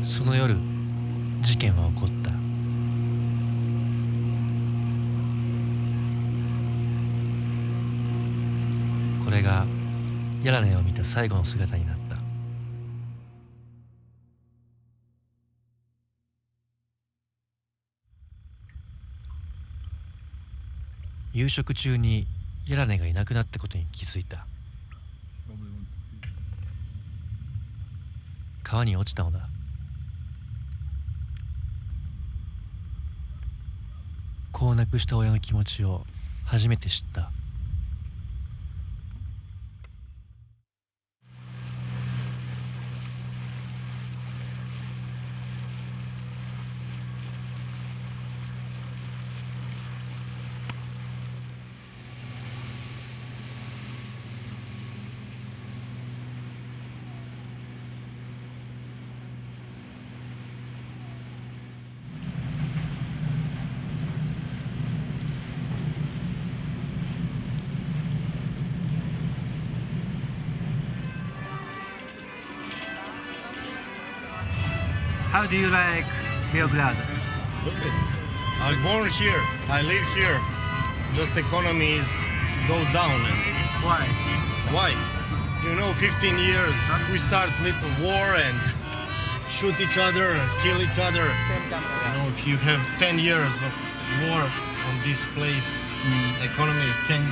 その夜、事件は起こった。これがヤラネを見た最後の姿になった。夕食中にヤラネがいなくなったことに気づいた。川に落ちたのだ。子を亡くした親の気持ちを初めて知った。How do you like Beograd? I born here. I live here. Just economy is go down. Why? Why? 15 years we start little war and shoot each other, kill each other. If you have 10 years of war on this place, economy can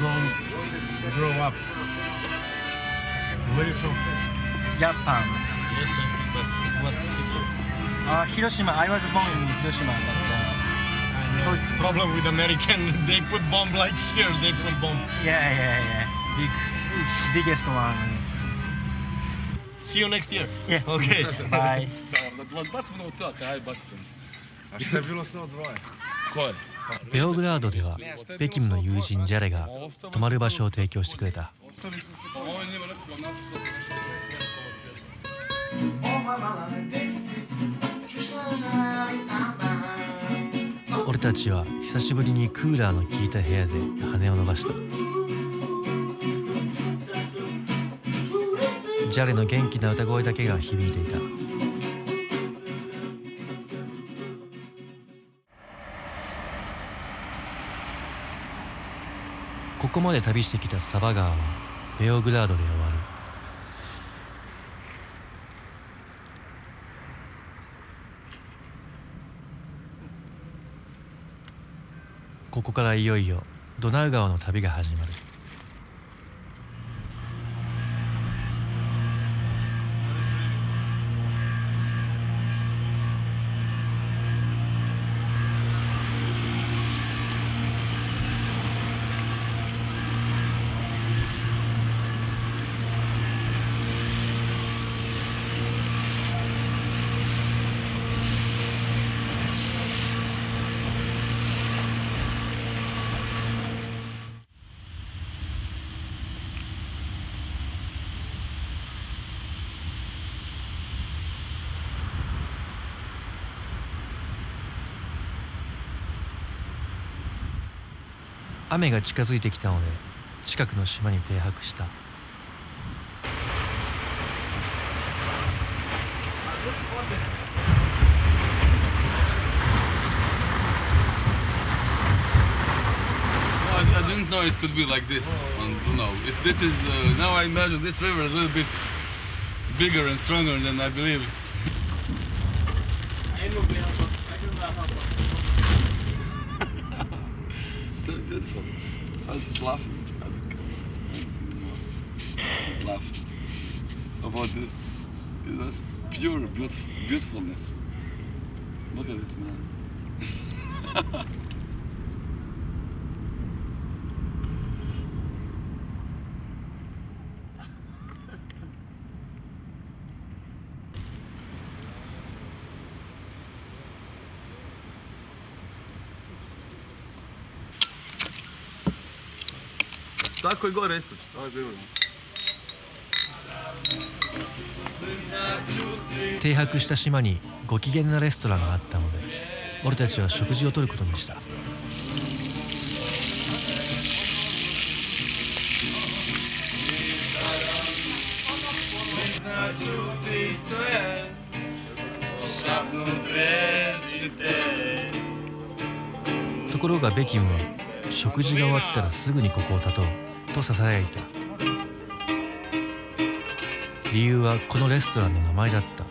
grow up. Where are you from? Japan. Yes, but what city? Hiroshima. I was born in Hiroshima. Problem with American, they put bomb like here, they put bomb. Yeah. Biggest one. See you next year. Yeah. Okay. Bye. Ko je? ベオグラードではベキムの友人ジャレが泊まる場所を提供してくれた。俺たちは久しぶりにクーラーの効いた部屋で羽を伸ばした。ジャレの元気な歌声だけが響いていた。ここまで旅してきたサバ川はベオグラードで終わる。ここからいよいよドナウ川の旅が始まる。雨が近づいてきたので近くの島に停泊した。I didn't know it could be like this. If this is now I imagine this river is a little bit bigger and stronger than I believe it. So beautiful. I was just laughing. Laughed about this. It's pure beautifulness. Look at this, man. Tako je gore isto. Ovo je bilo. 停泊した島にご機嫌なレストランがあったので俺たちは食事をとることにした。ところがベキムは食事が終わったらすぐにここを断とうとささやいた。理由はこのレストランの名前だった。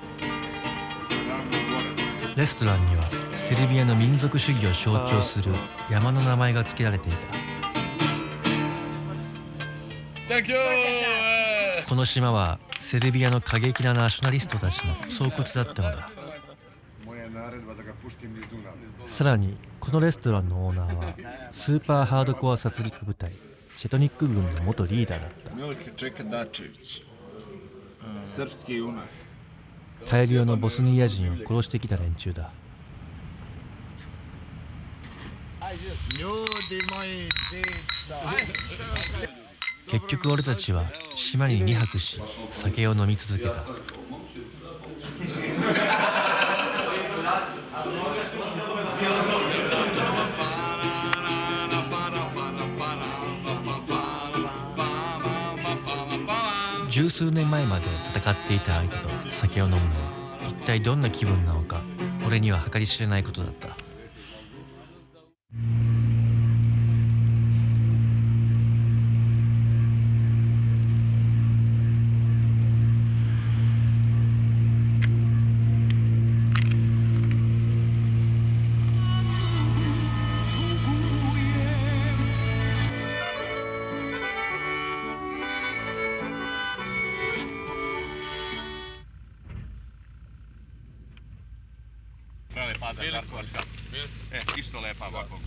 レストランにはセルビアの民族主義を象徴する山の名前が付けられていた。この島はセルビアの過激なナショナリストたちの巣窟だったのだ。さらにこのレストランのオーナーはスーパーハードコア殺戮部隊チェトニック軍の元リーダーだった。大量のボスニア人を殺してきた連中だ。結局俺たちは島に2泊し酒を飲み続けた。十数年前まで戦っていた相手と酒を飲むのは一体どんな気分なのか俺には計り知れないことだった。pada. Isto lepa ovako.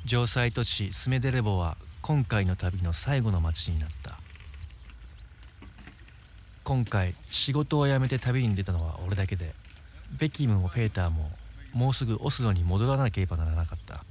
城塞都市スメデレボは今回の旅の最後の町になった。今回仕事を辞めて旅に出たのは俺だけで、ベキムもペーターももうすぐオスロに戻らなければならなかった。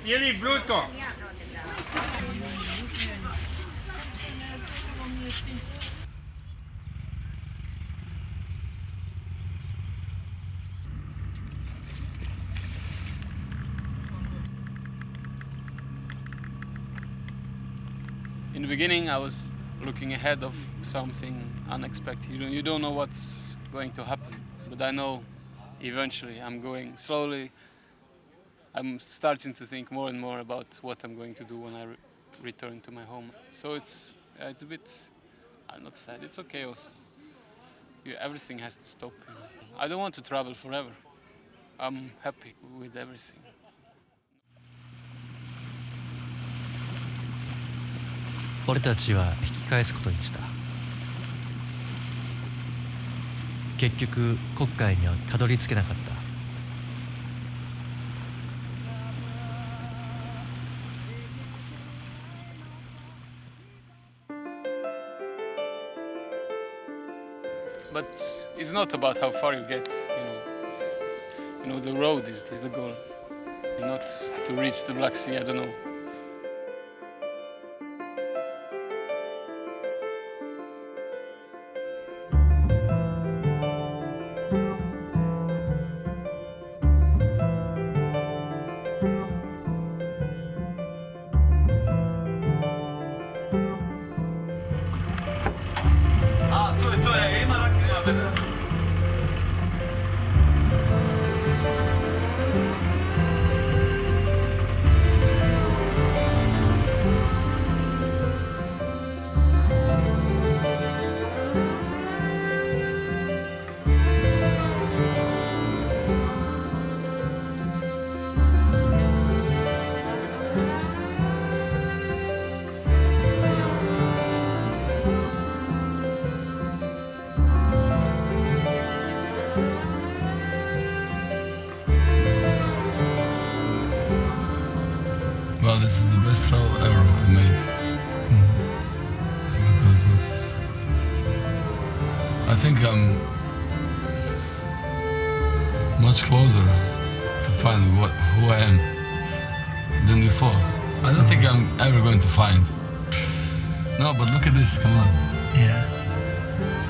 Ili bruto. In the beginning, I was looking ahead of something unexpected. You don't know what's going to happen, but I know eventually I'm going slowly. I'm starting to think more and more about what I'm going to do when I return to my home. So it's a bit, I'm not sad, it's okay also. Everything has to stop. I don't want to travel forever. I'm happy with everything. 俺たちは引き返すことにした。結局国会にはたどり着けなかった。But it's not about how far you get, you know. The road is the goal, not to reach the Black Sea. I don't know. Well, this is the best travel ever I made. Because I think I'm much closer to find who I am than before. I don't think I'm ever going to find. No, but look at this, come on. Yeah.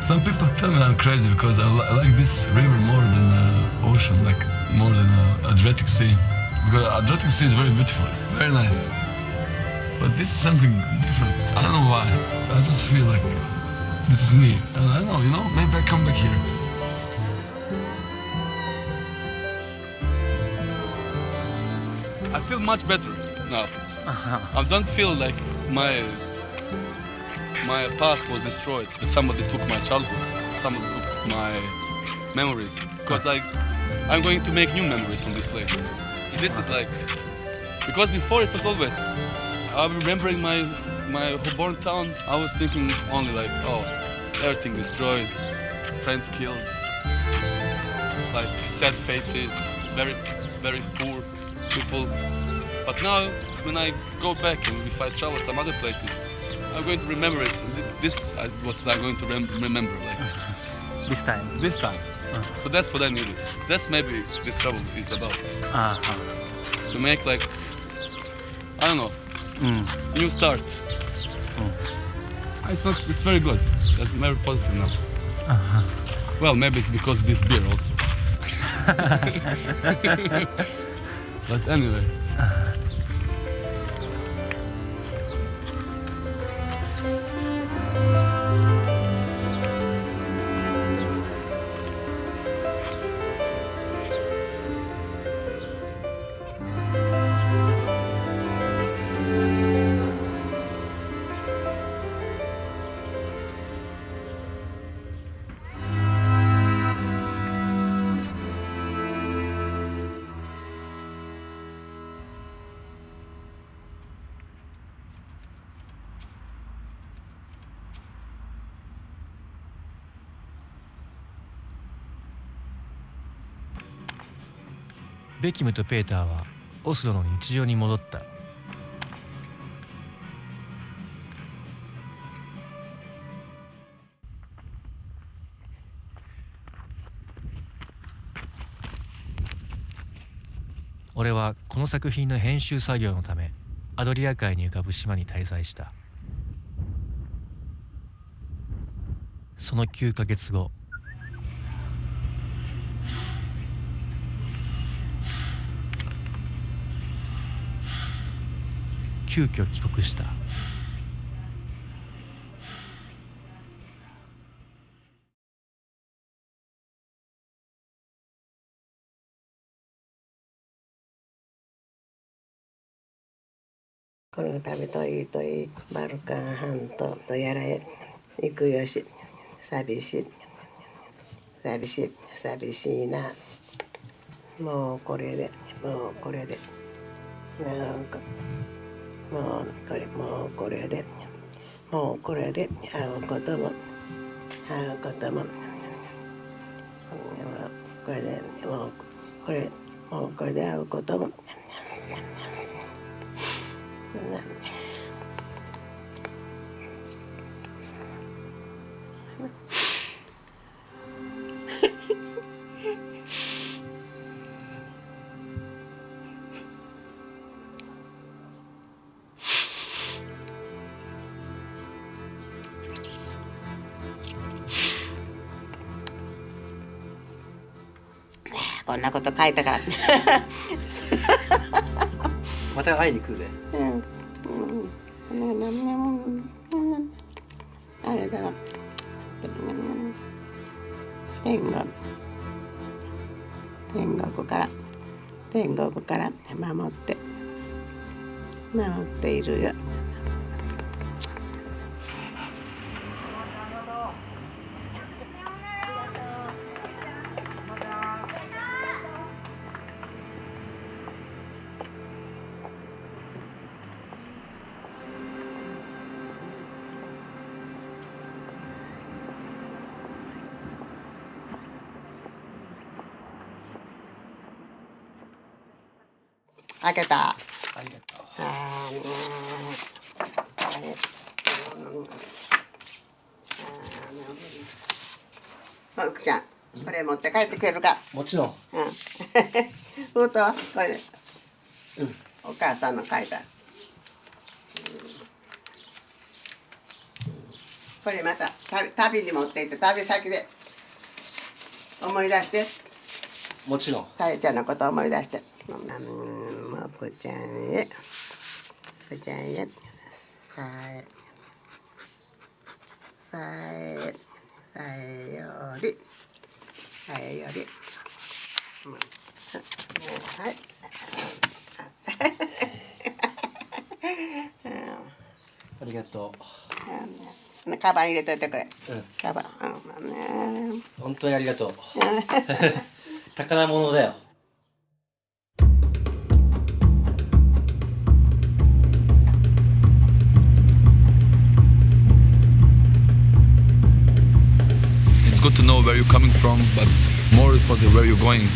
Some people tell me I'm crazy because I like this river more than the ocean, like more than the Adriatic Sea. Because Adriatic Sea is very beautiful, very nice. But this is something different. I don't know why. I just feel like this is me. And I don't know, maybe I come back here. I feel much better now. I don't feel like my past was destroyed, that somebody took my childhood, somebody took my memories. Because I'm going to make new memories from this place. This is like, because before it was always, I'm remembering my born town, I was thinking only like, oh, everything destroyed, friends killed, like sad faces, very, very poor people. But now, when I go back and if I travel some other places, I'm going to remember it. This is what I'm going to remember, like This time. This time. So that's what I needed. That's maybe this travel is about. To make like, I don't know, new start. It's very good. That's very positive now. Well, maybe it's because of this beer also. But anyway.ベキムとペーターはオスロの日常に戻った。俺はこの作品の編集作業のためアドリア海に浮かぶ島に滞在した。その9ヶ月後、急遽帰国した。この旅といいバルカン半島とやらへ行くよし、寂しいな。もうこれでもうこれで会うこともこれで会うこともこんなこと書いたからまた会いに来るね。あれだわ。天国から守っているよ。開けた。ありがとう。福ちゃん、これ持って帰ってくれるか。もちろん。封筒はこれで。お母さんの書いた。これまた旅に持って行って旅先で思い出して。もちろん。かえちゃんのこと思い出して。もくちゃんへ、さえより、はい。ありがとう。カバン入れといてくれ。カバン。本当にありがとう。宝物だよ。It's good to know where you're coming from, but more importantly, where you're going.